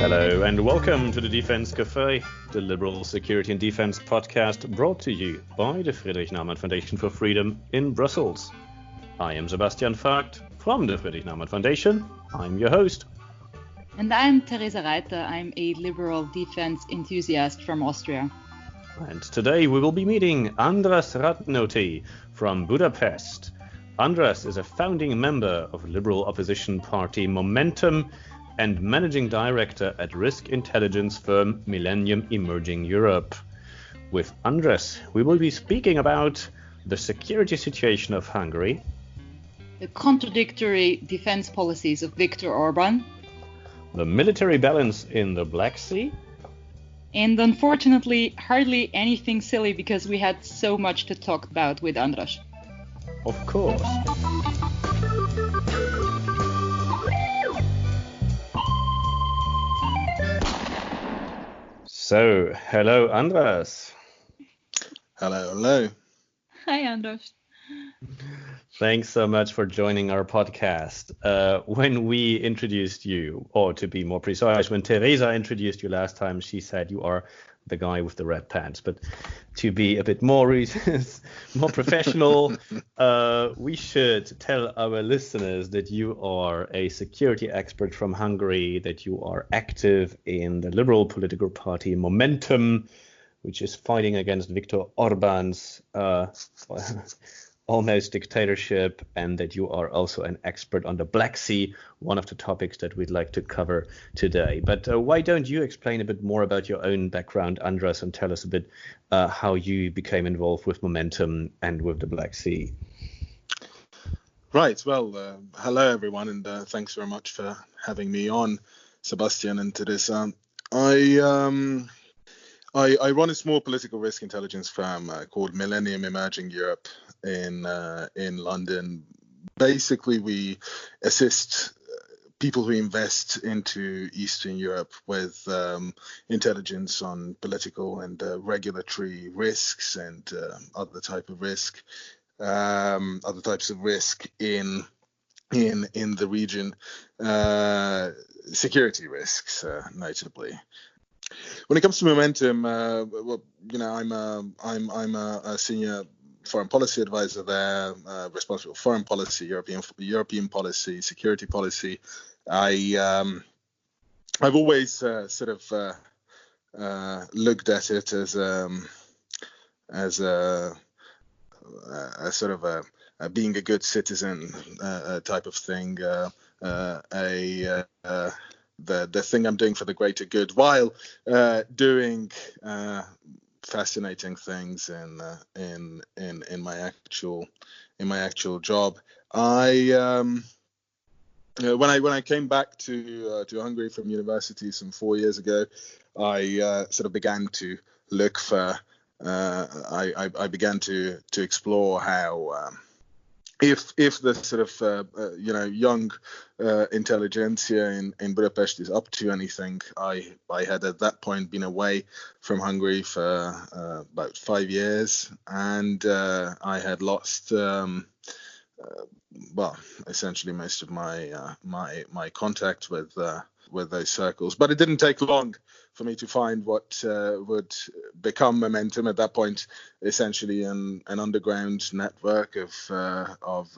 Hello and welcome to the Defense Café, the Liberal Security and Defense podcast brought to you by the Friedrich Naumann Foundation for Freedom in Brussels. I am Sebastian Vagt from the Friedrich Naumann Foundation. I'm your host. And I'm Teresa Reiter. I'm a liberal defense enthusiast from Austria. And today we will be meeting András Radnóti from Budapest. András is a founding member of liberal opposition party Momentum and managing director at risk intelligence firm Millenium Emerging Europe. With András, we will be speaking about the security situation of Hungary, the contradictory defense policies of Victor Orbán, the military balance in the Black Sea, and unfortunately hardly anything silly because we had so much to talk about with András. Of course. So, hello András. Hello. Hi András. Thanks so much for joining our podcast. When we introduced you, or to be more precise, when Teresa introduced you last time, she said you are the guy with the red pants. But to be a bit more professional, we should tell our listeners that you are a security expert from Hungary, that you are active in the liberal political party Momentum, which is fighting against Victor Orbán's almost dictatorship, and that you are also an expert on the Black Sea, one of the topics that we'd like to cover today. But why don't you explain a bit more about your own background, András, and tell us a bit how you became involved with Momentum and with the Black Sea? Right. Well, hello, everyone, and thanks very much for having me on, Sebastian and Teresa. I run a small political risk intelligence firm called Millenium Emerging Europe in London. Basically, we assist people who invest into Eastern Europe with intelligence on political and regulatory risks and other types of risk in the region, security risks notably. When it comes to Momentum, I'm a senior foreign policy advisor there, responsible for foreign policy, European policy, security policy. I've always sort of looked at it as a sort of a being a good citizen type of thing. The thing I'm doing for the greater good while doing fascinating things in my actual job. When I came back to Hungary from university some 4 years ago, I sort of began to look for. I began to explore how. If the sort of young intelligentsia in Budapest is up to anything, I had at that point been away from Hungary for about 5 years, and I had lost essentially most of my contact with those circles. But it didn't take long for me to find what would become Momentum. At that point, essentially an underground network of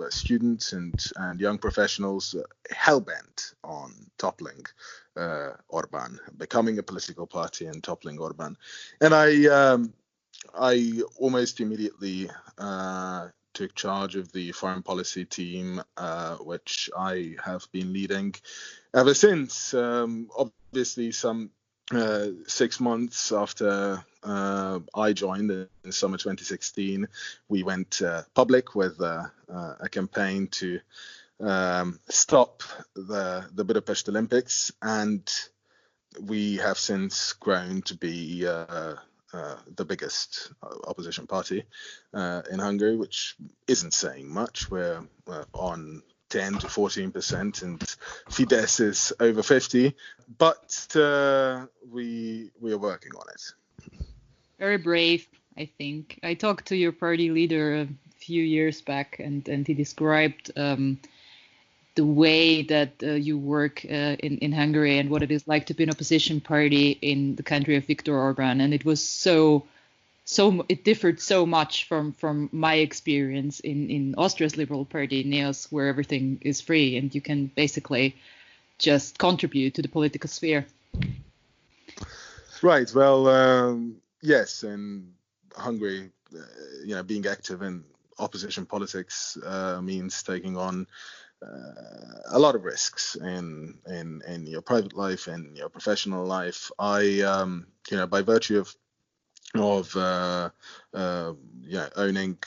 students and young professionals hell-bent on toppling Orbán, becoming a political party and toppling Orbán. And I almost immediately took charge of the foreign policy team, which I have been leading ever since. Obviously, some 6 months after I joined in summer 2016, we went public with a campaign to stop the Budapest Olympics, and we have since grown to be the biggest opposition party in Hungary, which isn't saying much. We're on 10 to 14%, and Fidesz is over 50. But we are working on it. Very brave, I think. I talked to your party leader a few years back, and he described the way that you work in Hungary and what it is like to be an opposition party in the country of Victor Orbán. And it was it differed so much from my experience in Austria's Liberal Party, NEOS, where everything is free and you can basically just contribute to the political sphere. Right. Well, yes, in Hungary, being active in opposition politics means taking on a lot of risks in your private life and your professional life. I, by virtue of owning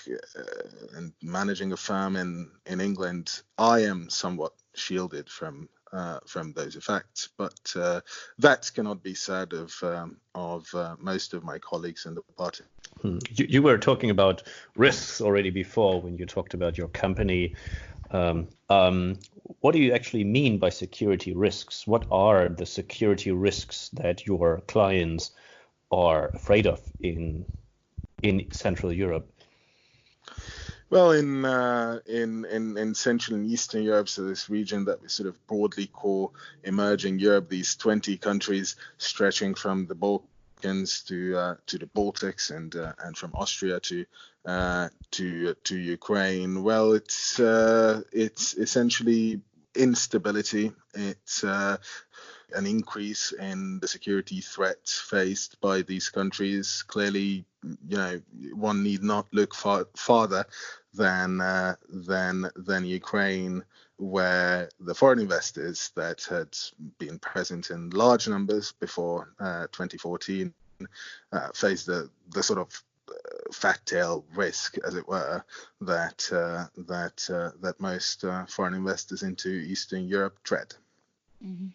and managing a firm in England, I am somewhat shielded from those effects, but that cannot be said of most of my colleagues in the party. You were talking about risks already before when you talked about your company. What do you actually mean by security risks? What are the security risks that your clients are afraid of in Central Europe? Well, in Central and Eastern Europe, so this region that we sort of broadly call Emerging Europe, these 20 countries stretching from the Balkans to the Baltics and from Austria to Ukraine. Well, it's essentially instability. It's an increase in the security threats faced by these countries. Clearly, one need not look farther than Ukraine, where the foreign investors that had been present in large numbers before 2014 faced the sort of fat tail risk, as it were, that most foreign investors into Eastern Europe dread. Mm-hmm.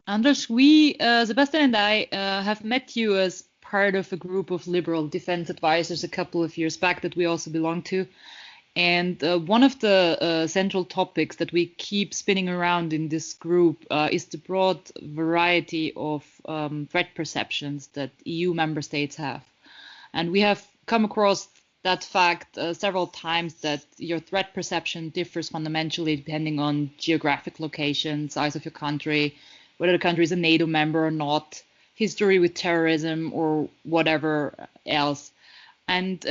András, we, Sebastian and I, have met you as part of a group of liberal defense advisors a couple of years back that we also belong to. And one of the central topics that we keep spinning around in this group is the broad variety of threat perceptions that EU member states have. And we have come across that fact several times, that your threat perception differs fundamentally depending on geographic location, size of your country, whether the country is a NATO member or not, history with terrorism or whatever else. And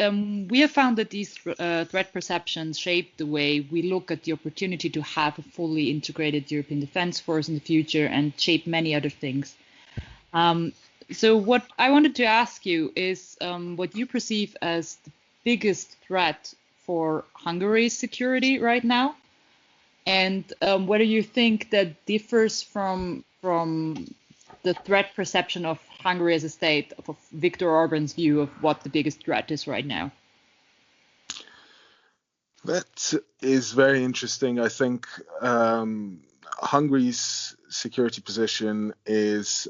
we have found that these threat perceptions shape the way we look at the opportunity to have a fully integrated European Defence Force in the future and shape many other things. So what I wanted to ask you is what you perceive as the biggest threat for Hungary's security right now, and whether you think that differs from the threat perception of Hungary as a state, of Viktor Orbán's view of what the biggest threat is right now. That is very interesting. I think Hungary's security position is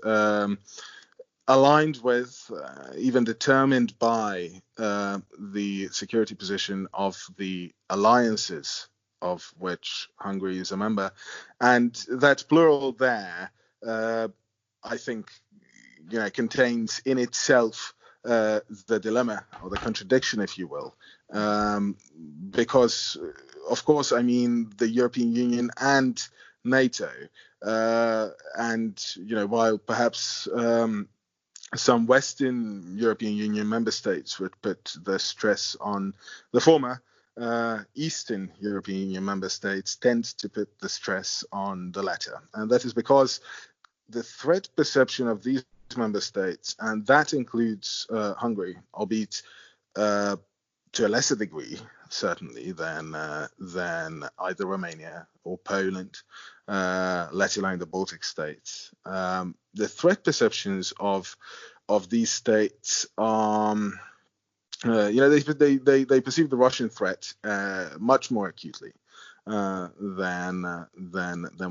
aligned with, even determined by, the security position of the alliances of which Hungary is a member. And that plural there, I think, contains in itself the dilemma or the contradiction, if you will, because, of course, I mean the European Union and NATO, and while perhaps some Western European Union member states would put the stress on the former, Eastern European Union member states tend to put the stress on the latter, and that is because the threat perception of these member states, and that includes Hungary, albeit to a lesser degree, certainly, than either Romania or Poland, let alone the Baltic states. The threat perceptions of these states they perceive the Russian threat much more acutely than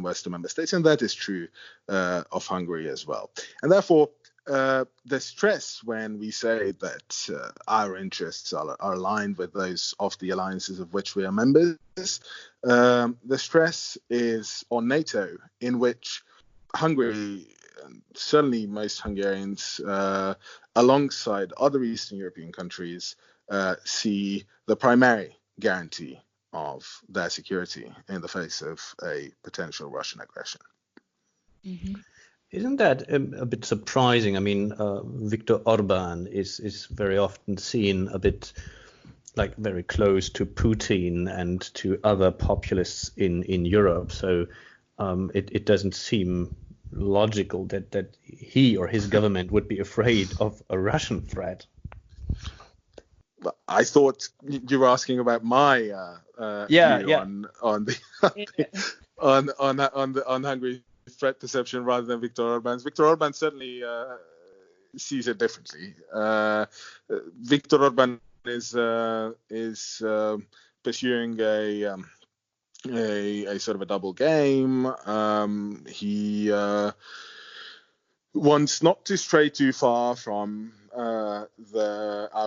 Western member states, and that is true of Hungary as well. And therefore, the stress when we say that our interests are aligned with those of the alliances of which we are members, the stress is on NATO, in which Hungary, and certainly most Hungarians, alongside other Eastern European countries, see the primary guarantee their security in the face of a potential Russian aggression. Mm-hmm. Isn't that a bit surprising? I mean, Victor Orbán is very often seen a bit like very close to Putin and to other populists in Europe. So it doesn't seem logical that he or his government would be afraid of a Russian threat. I thought you were asking about my view on Hungary's threat perception rather than Viktor Orbán's. Viktor Orbán certainly sees it differently. Viktor Orbán is pursuing a sort of a double game. He wants not to stray too far from our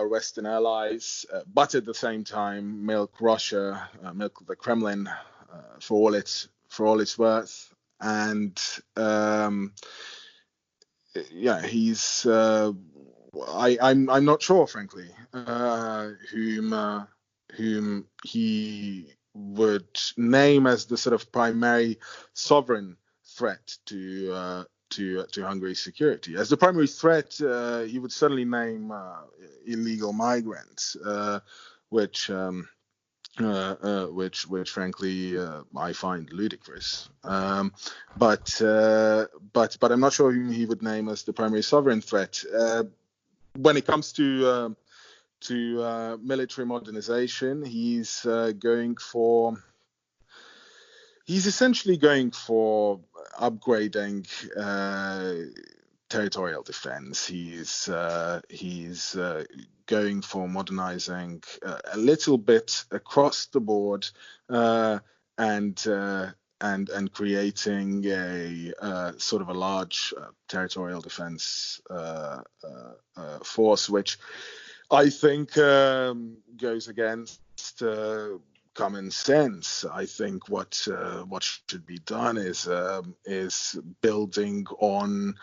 Western allies, but at the same time milk Russia, milk the Kremlin for all its worth. And he's I'm not sure, frankly, whom he would name as the sort of primary sovereign threat to Hungary's security. As the primary threat, he would certainly name illegal migrants, which frankly I find ludicrous. But I'm not sure whom he would name as the primary sovereign threat. When it comes to military modernization, he's essentially going for upgrading territorial defense. He's going for modernizing a little bit across the board, and creating a sort of a large territorial defense force, which I think goes against common sense. I think what should be done is building on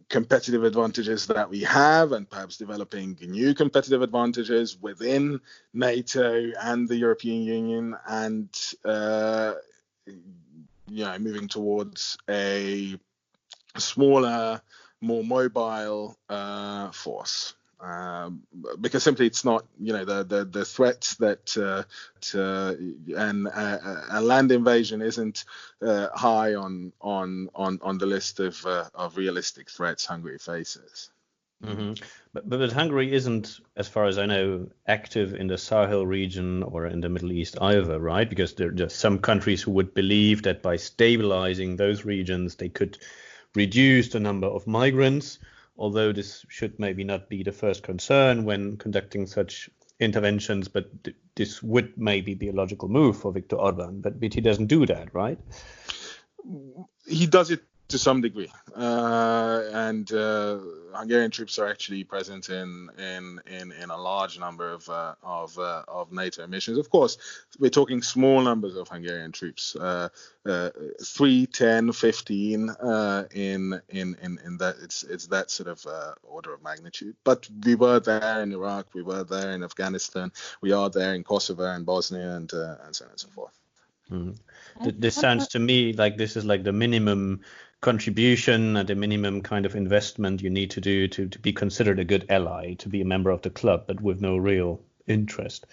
competitive advantages that we have, and perhaps developing new competitive advantages within NATO and the European Union, and moving towards a smaller, more mobile force. Because simply it's not, the threats that a land invasion isn't high on the list of realistic threats Hungary faces. Mm-hmm. But Hungary isn't, as far as I know, active in the Sahel region or in the Middle East either, right? Because there are just some countries who would believe that by stabilizing those regions, they could reduce the number of migrants. Although this should maybe not be the first concern when conducting such interventions, but this would maybe be a logical move for Viktor Orbán. But he doesn't do that, right? He does it to some degree, and Hungarian troops are actually present in a large number of NATO missions. Of course, we're talking small numbers of Hungarian troops, 3, 10, 15 in that it's that sort of order of magnitude. But we were there in Iraq, we were there in Afghanistan, we are there in Kosovo and Bosnia, and so on and so forth. Mm. This sounds to me like this is like the minimum contribution and the minimum kind of investment you need to do to be considered a good ally, to be a member of the club, but with no real interest.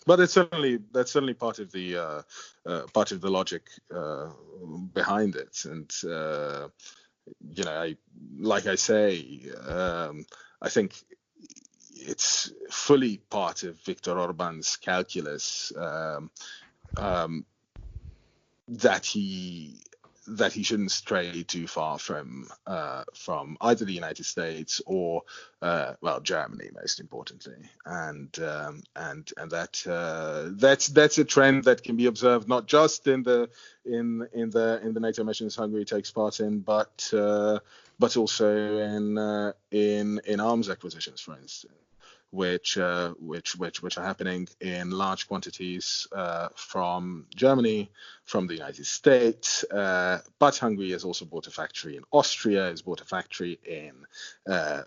But that's certainly part of the logic behind it, and I think it's fully part of Viktor Orbán's calculus that he shouldn't stray too far from either the United States or Germany, most importantly, and that's a trend that can be observed not just in the NATO missions Hungary takes part in, but also in arms acquisitions, for instance. which are happening in large quantities from Germany, from the United States, but Hungary has also bought a factory in Austria, has bought a factory in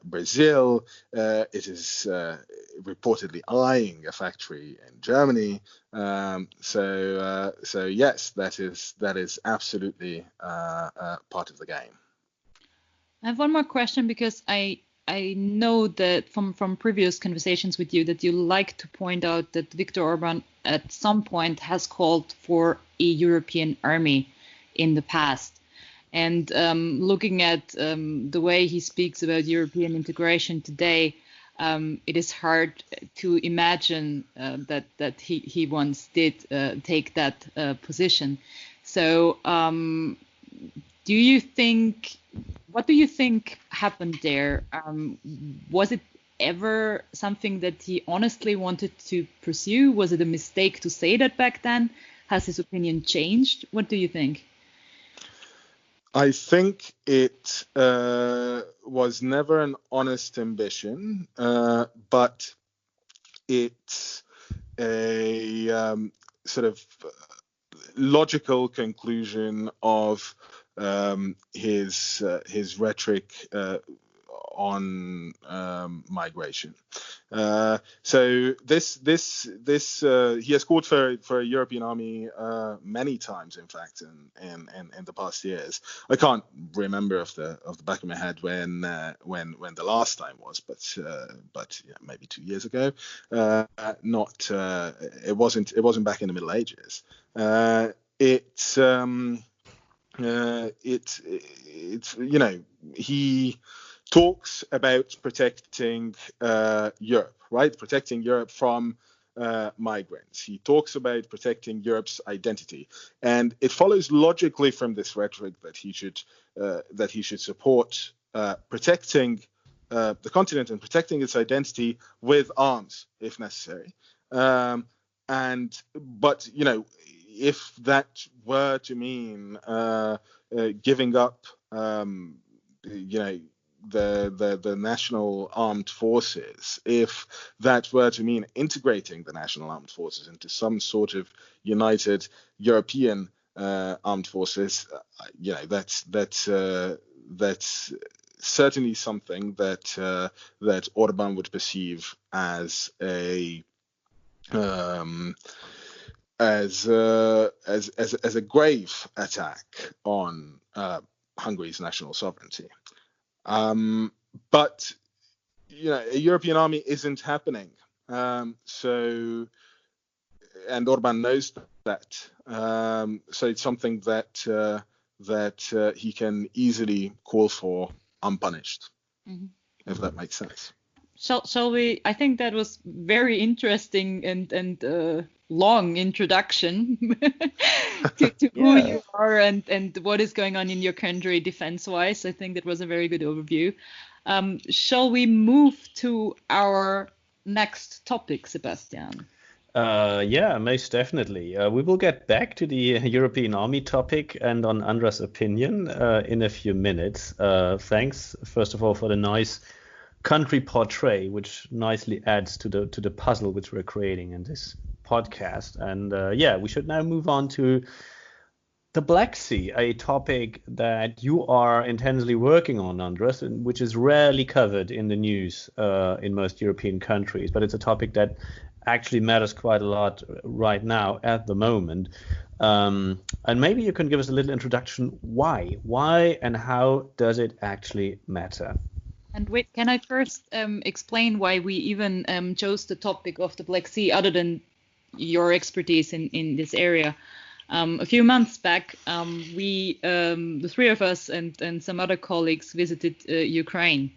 Brazil. It is reportedly eyeing a factory in Germany. So yes, that is absolutely part of the game. I have one more question, because I know that from previous conversations with you that you like to point out that Victor Orbán at some point has called for a European army in the past. And looking at the way he speaks about European integration today, it is hard to imagine that he once did take that position. So what do you think happened there? Was it ever something that he honestly wanted to pursue? Was it a mistake to say that back then? Has his opinion changed? What do you think? I think it was never an honest ambition, but it's a sort of logical conclusion of his rhetoric on migration. So this he has called for a European army many times, in fact, in the past years. I can't remember off the back of my head when the last time was, but yeah, maybe 2 years ago. It wasn't back in the Middle Ages. It's he talks about protecting Europe, right? Protecting Europe from migrants. He talks about protecting Europe's identity, and it follows logically from this rhetoric that he should support protecting the continent and protecting its identity with arms, if necessary. But if that were to mean giving up, the national armed forces, if that were to mean integrating the national armed forces into some sort of united European armed forces, that's certainly something that Orbán would perceive as a grave attack on Hungary's national sovereignty. But a European army isn't happening. So, and Orbán knows that. So it's something that he can easily call for unpunished, if that makes sense. Shall we? I think that was very interesting and long introduction to who you are and what is going on in your country defense-wise. I think that was a very good overview. Shall we move to our next topic, Sebastian? Yeah, most definitely. We will get back to the European army topic and on András' opinion in a few minutes. Thanks, first of all, for the nice country portrait, which nicely adds to the puzzle which we're creating in this podcast. And we should now move on to the Black Sea, a topic that you are intensely working on, András, and which is rarely covered in the news in most European countries, but it's a topic that actually matters quite a lot right now at the moment. And maybe you can give us a little introduction. Why and how does it actually matter? And wait, can I first explain why we even chose the topic of the Black Sea, other than your expertise in this area? A few months back, we, the three of us and some other colleagues, visited Ukraine,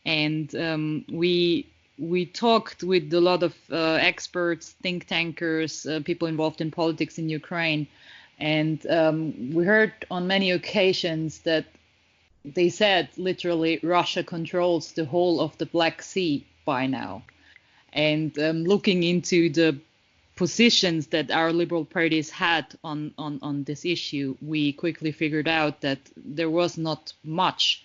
and we talked with a lot of experts, think tankers, people involved in politics in Ukraine, and we heard on many occasions that they said literally Russia controls the whole of the Black Sea by now. And looking into the positions that our liberal parties had on this issue, we quickly figured out that there was not much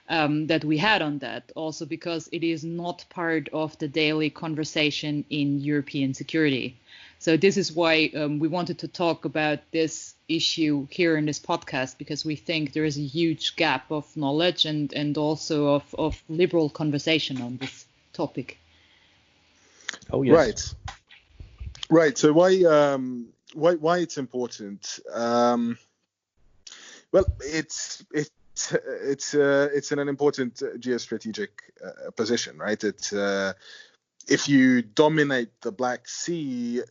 that we had on that, also because it is not part of the daily conversation in European security. So this is why we wanted to talk about this issue here in this podcast, because we think there is a huge gap of knowledge and also of liberal conversation on this topic. Oh yes. Right. So why it's important? Well, it's in an important geostrategic position, right? It's if you dominate the Black Sea,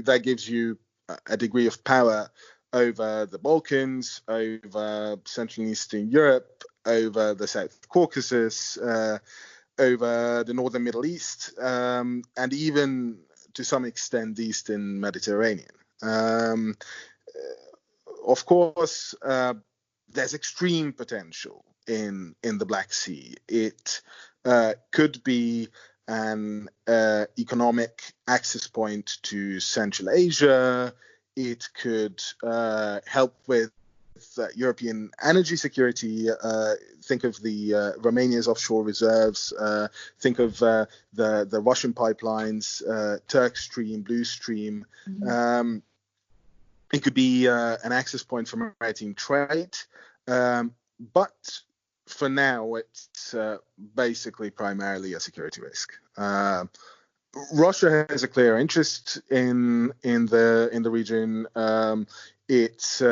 that gives you a degree of power over the Balkans, over Central and Eastern Europe, over the South Caucasus, over the Northern Middle East, and even to some extent the Eastern Mediterranean. Of course, there's extreme potential in the Black Sea. It could be an economic access point to Central Asia. It could help with European energy security. Think of the Romania's offshore reserves. Think of the Russian pipelines, Turk Stream, Blue Stream. Mm-hmm. It could be an access point for maritime trade. But for now, it's basically primarily a security risk. Russia has a clear interest in the region. Its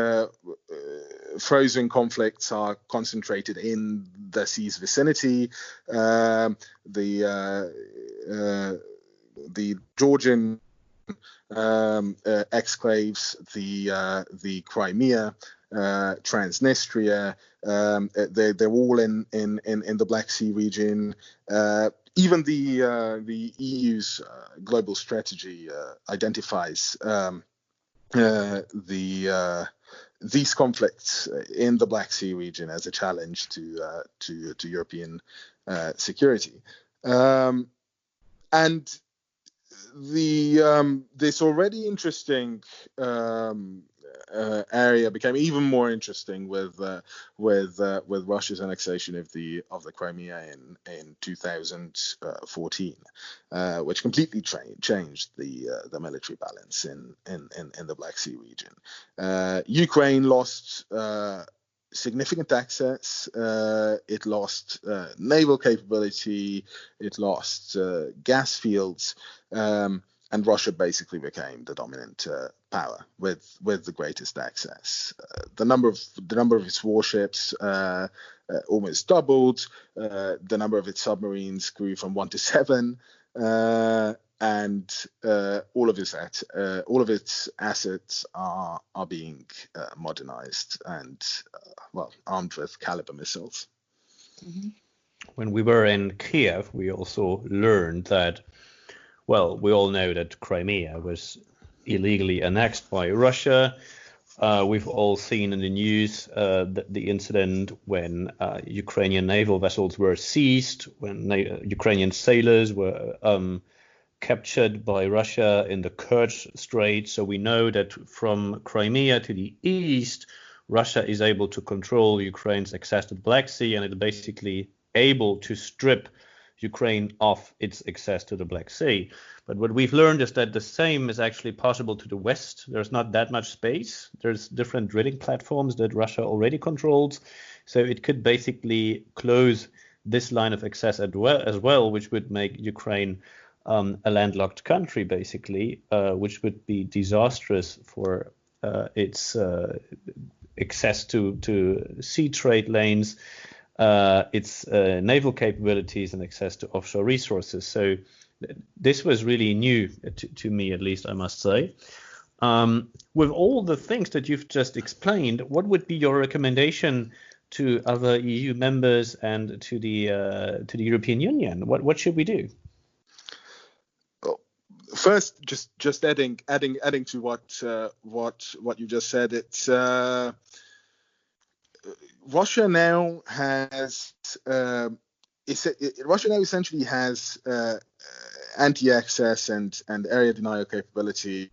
frozen conflicts are concentrated in the sea's vicinity. The Georgian exclaves, the Crimea, Transnistria, they're all in the Black Sea region. Even the EU's global strategy identifies these conflicts in the Black Sea region as a challenge to European security. And this already interesting area became even more interesting with Russia's annexation of the Crimea in 2014, which completely changed the military balance in the Black Sea region. Ukraine lost significant access. It lost naval capability. It lost gas fields. And Russia basically became the dominant power with the greatest access. The number of its warships almost doubled. The number of its submarines grew from 1 to 7, and all of its assets are being modernized and armed with caliber missiles. Mm-hmm. When we were in Kiev, we also learned that. Well, we all know that Crimea was illegally annexed by Russia. We've all seen in the news the incident when Ukrainian naval vessels were seized, when Ukrainian sailors were captured by Russia in the Kerch Strait. So we know that from Crimea to the east, Russia is able to control Ukraine's access to the Black Sea, and it's basically able to strip Ukraine off its access to the Black Sea. But what we've learned is that the same is actually possible to the west. There's not that much space. There's different drilling platforms that Russia already controls. So it could basically close this line of access as well, which would make Ukraine a landlocked country, basically, which would be disastrous for its access to sea trade lanes, its naval capabilities and access to offshore resources. So this was really new to me, at least, I must say. With all the things that you've just explained, what would be your recommendation to other EU members and to the European Union? What should we do? Well, first, just adding to what you just said, it's Russia now has Russia now essentially has anti-access and area denial capability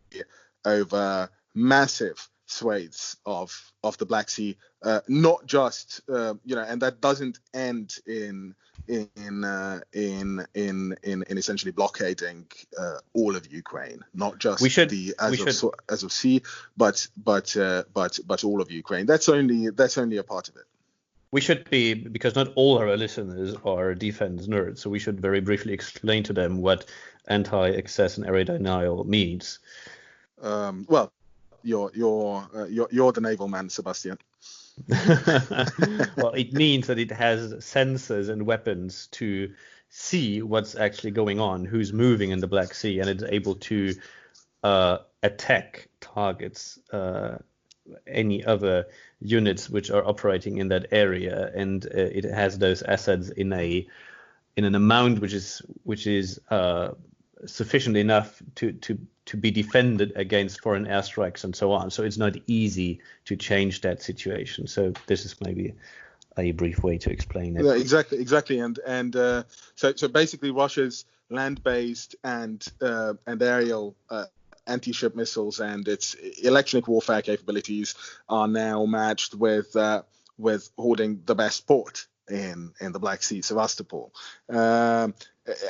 over massive swathes of the Black Sea, not just and that doesn't end in essentially blockading all of Ukraine, not just as of sea, but all of Ukraine. That's only a part of it. We should be, because not all our listeners are defense nerds, so we should very briefly explain to them what anti-access and area denial means. Well, you're the naval man, Sebastian. Well, it means that it has sensors and weapons to see what's actually going on, who's moving in the Black Sea, and it's able to attack targets, any other units which are operating in that area, and it has those assets in an amount which is sufficient enough to be defended against foreign airstrikes and so on. So it's not easy to change that situation. So this is maybe a brief way to explain it. Yeah, exactly. And so basically Russia's land-based and aerial anti-ship missiles and its electronic warfare capabilities are now matched with holding the best port in the Black Sea, Sevastopol,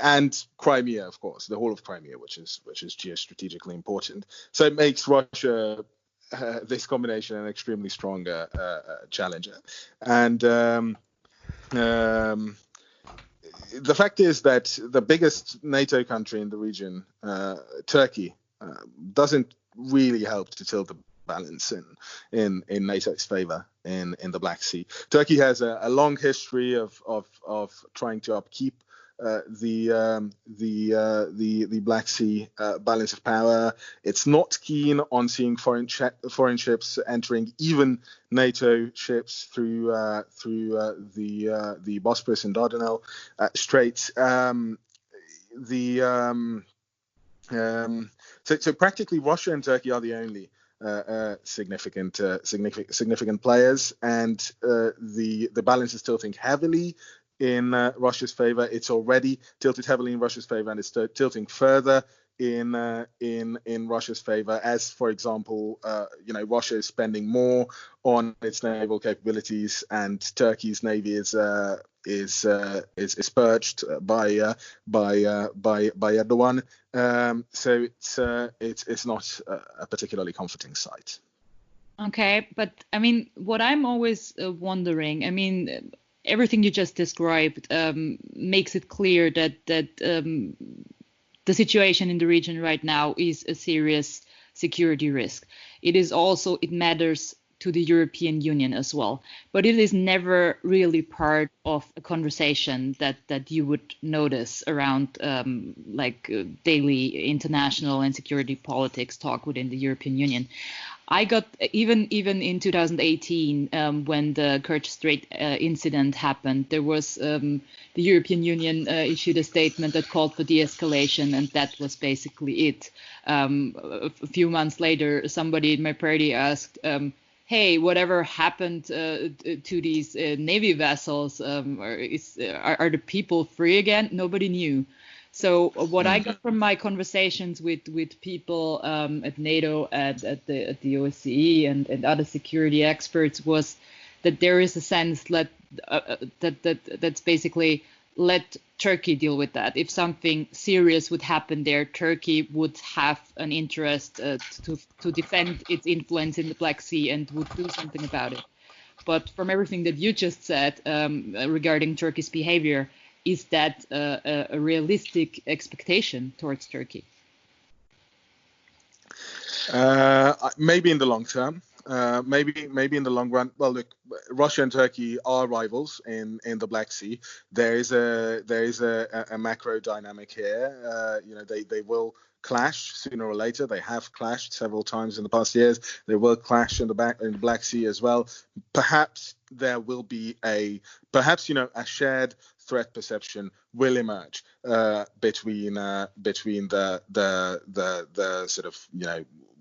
and Crimea, of course, the whole of Crimea, which is geostrategically important. So it makes Russia this combination an extremely strong challenger. And the fact is that the biggest NATO country in the region, Turkey, doesn't really help to tilt the balance in NATO's favor in the Black Sea. Turkey has a long history of trying to upkeep the Black Sea balance of power. It's not keen on seeing foreign ships entering even NATO ships through the Bosporus and Dardanelles Straits. So practically Russia and Turkey are the only significant players, and the balance is tilting heavily in Russia's favor. It's already tilted heavily in Russia's favor, and it's tilting further in Russia's favor. As for example, Russia is spending more on its naval capabilities, and Turkey's navy is purged by Erdogan. So it's not a particularly comforting sight. Okay, but I mean, what I'm always wondering, I mean, everything you just described makes it clear that the situation in the region right now is a serious security risk. It matters to the European Union as well, but it is never really part of a conversation that you would notice around daily international and security politics talk within the European Union. I got even in 2018 when the Kerch Strait incident happened, there was the European Union issued a statement that called for de-escalation, and that was basically it. A few months later, somebody in my party asked, hey, whatever happened to these Navy vessels? Are the people free again? Nobody knew. So what I got from my conversations with people at NATO, at the OSCE and other security experts was that there is a sense that's basically let Turkey deal with that. If something serious would happen there, Turkey would have an interest to defend its influence in the Black Sea and would do something about it. But from everything that you just said regarding Turkey's behavior, is that a realistic expectation towards Turkey? Maybe in the long term. Maybe in the long run. Well, look, Russia and Turkey are rivals in the Black Sea. There is a macro dynamic here. They will clash sooner or later. They have clashed several times in the past years. They will clash in the Black Sea as well. Perhaps there will be a shared threat perception will emerge between the sort of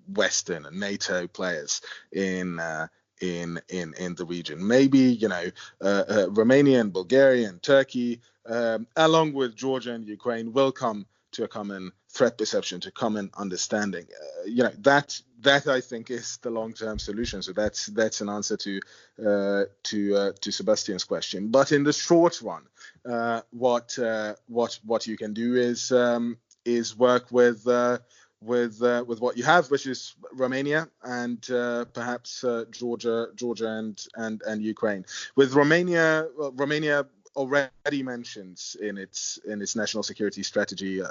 Western and NATO players in the region. Maybe Romania and Bulgaria and Turkey, along with Georgia and Ukraine, will come to a common threat perception, to common understanding. That I think is the long-term solution. So that's an answer to Sebastian's question. But in the short run, what you can do is work with what you have, which is Romania and perhaps Georgia and Ukraine. With Romania, Romania already mentions in its national security strategy,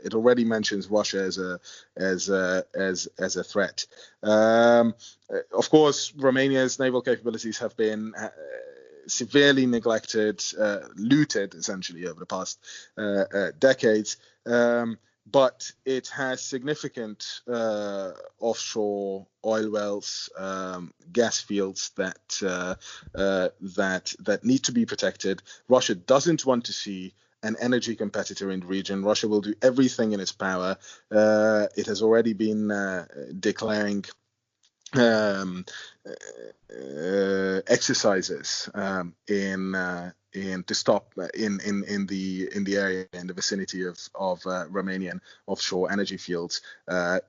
it already mentions Russia as a threat. Of course, Romania's naval capabilities have been severely neglected, looted essentially over the past decades. But it has significant offshore oil wells, gas fields that need to be protected. Russia doesn't want to see an energy competitor in the region. Russia will do everything in its power. It has already been declaring exercises to stop in the area, in the vicinity of Romanian offshore energy fields,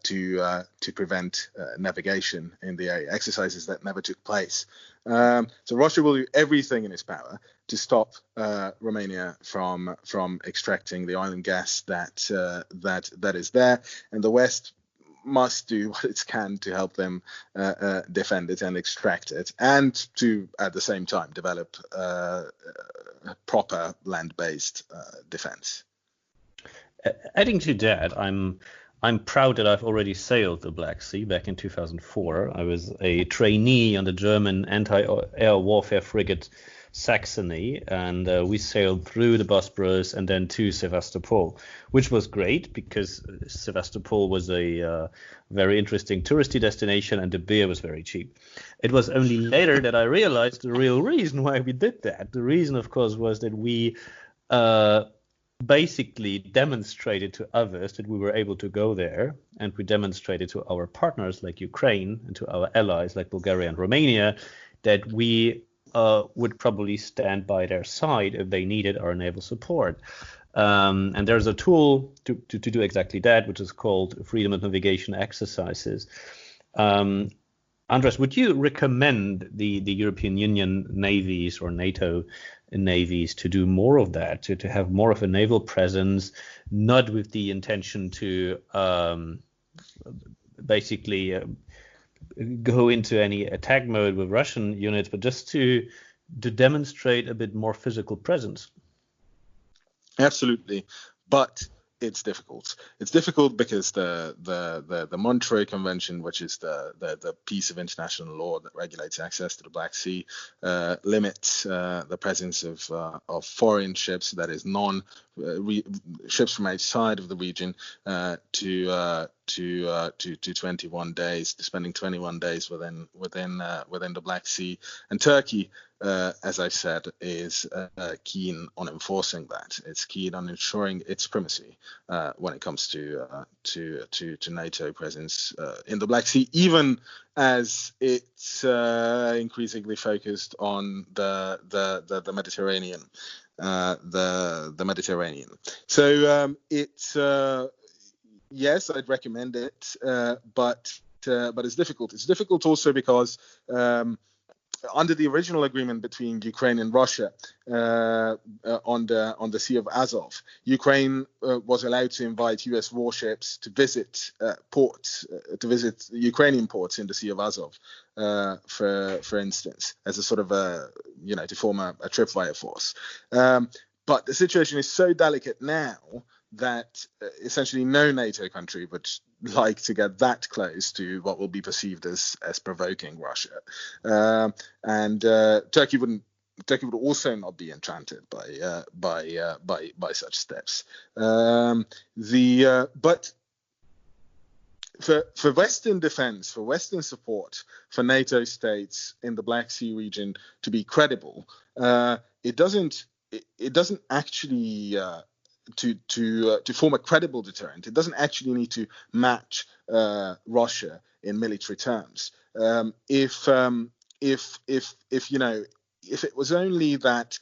to prevent navigation in the area, exercises that never took place. So Russia will do everything in its power to stop Romania from extracting the oil and gas that is there, and the West must do what it can to help them defend it and extract it, and to at the same time develop proper land-based defense. Adding to that, I'm proud that I've already sailed the Black Sea back in 2004. I was a trainee on the German anti-air warfare frigate Saxony, and we sailed through the Bosporus and then to Sevastopol, which was great because Sevastopol was a very interesting touristy destination and the beer was very cheap. It was only later that I realized the real reason why we did that. The reason, of course, was that we basically demonstrated to others that we were able to go there, and we demonstrated to our partners like Ukraine and to our allies like Bulgaria and Romania that we would probably stand by their side if they needed our naval support. And there's a tool to do exactly that, which is called Freedom of Navigation Exercises. András, would you recommend the European Union navies or NATO navies to do more of that, to have more of a naval presence, not with the intention to basically go into any attack mode with Russian units, but just to demonstrate a bit more physical presence? Absolutely, but it's difficult. It's difficult because the Montreux Convention, which is the piece of international law that regulates access to the Black Sea, limits the presence of foreign ships, that is ships from outside of the region, to 21 days, to spending 21 days within the Black Sea. And Turkey, as I said, is keen on enforcing that. It's keen on ensuring its primacy when it comes to NATO presence in the Black Sea, even as it's increasingly focused on the Mediterranean. The Mediterranean. So it's yes, I'd recommend it, but it's difficult. It's difficult also because under the original agreement between Ukraine and Russia on the Sea of Azov, Ukraine was allowed to invite U.S. warships to visit ports, to visit Ukrainian ports in the Sea of Azov, for instance, as a sort of to form a tripwire force. But the situation is so delicate now that essentially no NATO country would like to get that close to what will be perceived as provoking Russia, and Turkey would also not be enchanted by such steps. But for Western defense, for Western support for NATO states in the Black Sea region to be credible, it doesn't actually to form a credible deterrent. It doesn't actually need to match Russia in military terms. If if it was only that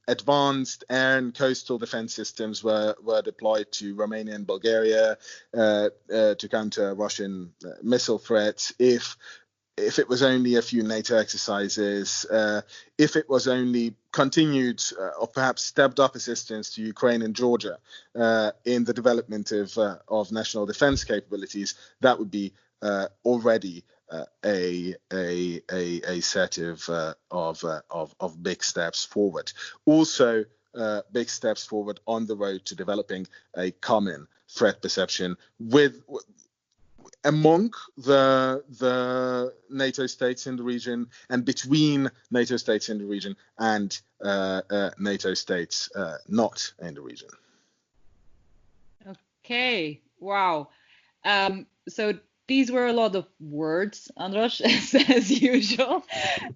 advanced air and coastal defense systems were deployed to Romania and Bulgaria to counter Russian missile threats, if it was only a few NATO exercises, if it was only continued or perhaps stepped up assistance to Ukraine and Georgia in the development of national defense capabilities, that would be already a set of big steps forward. Also, big steps forward on the road to developing a common threat perception among the NATO states in the region and between NATO states in the region and NATO states not in the region. Okay, wow. So these were a lot of words, András, as usual.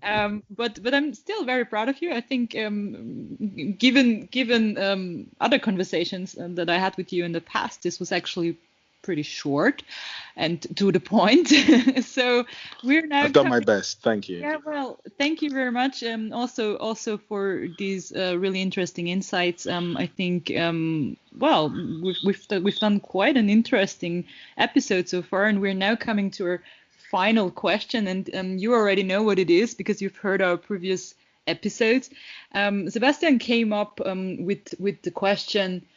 But I'm still very proud of you. I think given other conversations that I had with you in the past, this was actually pretty short and to the point. So we're now. I've done my best. Thank you. Yeah, well, thank you very much. Also for these really interesting insights. I think well, we've done quite an interesting episode so far, and we're now coming to our final question. And you already know what it is because you've heard our previous episodes. Sebastian came up with the question.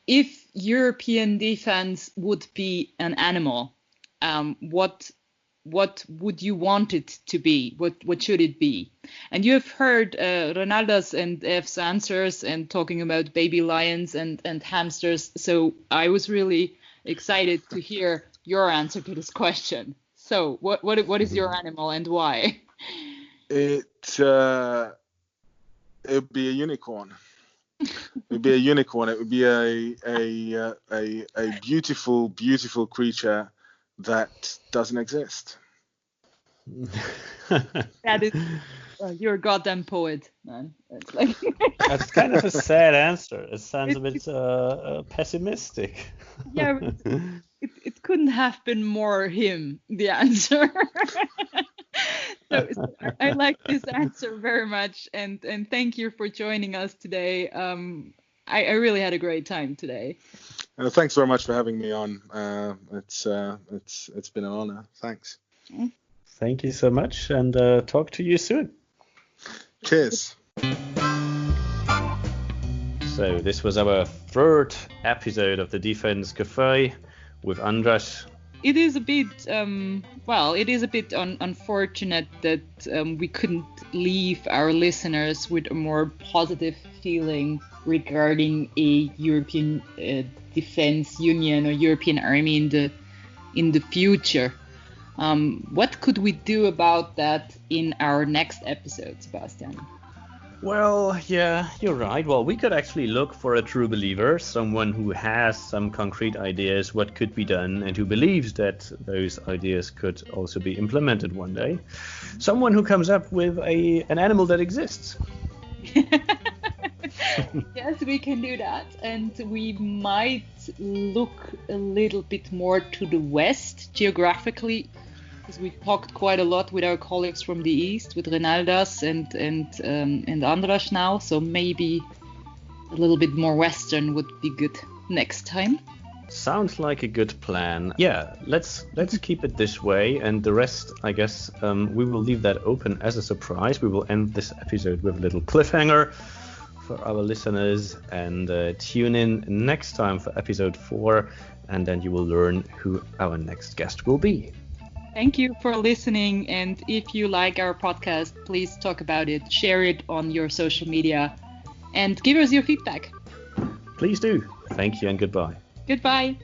If European defense would be an animal, what would you want it to be? What should it be? And you have heard Ronaldo's and F's answers and talking about baby lions and hamsters. So I was really excited to hear your answer to this question. So what is your animal and why? It would be a unicorn. It would be a unicorn. It would be a beautiful, beautiful creature that doesn't exist. That is, you're a goddamn poet, man. It's like That's kind of a sad answer. It sounds a bit pessimistic. Yeah, it couldn't have been more him, the answer. So I like this answer very much, and thank you for joining us today. I really had a great time today. Thanks very much for having me on. It's been an honor. Thanks. Thank you so much, and talk to you soon. Cheers. So this was our third episode of the Defense Cafe with András. It is a bit, unfortunate that we couldn't leave our listeners with a more positive feeling regarding a European defense union or European army in the future. What could we do about that in our next episode, Sebastian? Well, yeah, you're right. Well, we could actually look for a true believer, someone who has some concrete ideas what could be done and who believes that those ideas could also be implemented one day. Someone who comes up with an animal that exists. Yes, we can do that. And we might look a little bit more to the west geographically, because we talked quite a lot with our colleagues from the east, with Ronaldas and András now. So maybe a little bit more western would be good next time. Sounds like a good plan. Yeah, let's keep it this way, and the rest, I guess, we will leave that open as a surprise. We will end this episode with a little cliffhanger for our listeners, and tune in next time for episode 4, and then you will learn who our next guest will be. Thank you for listening, and if you like our podcast, please talk about it, share it on your social media, and give us your feedback. Please do. Thank you and goodbye. Goodbye.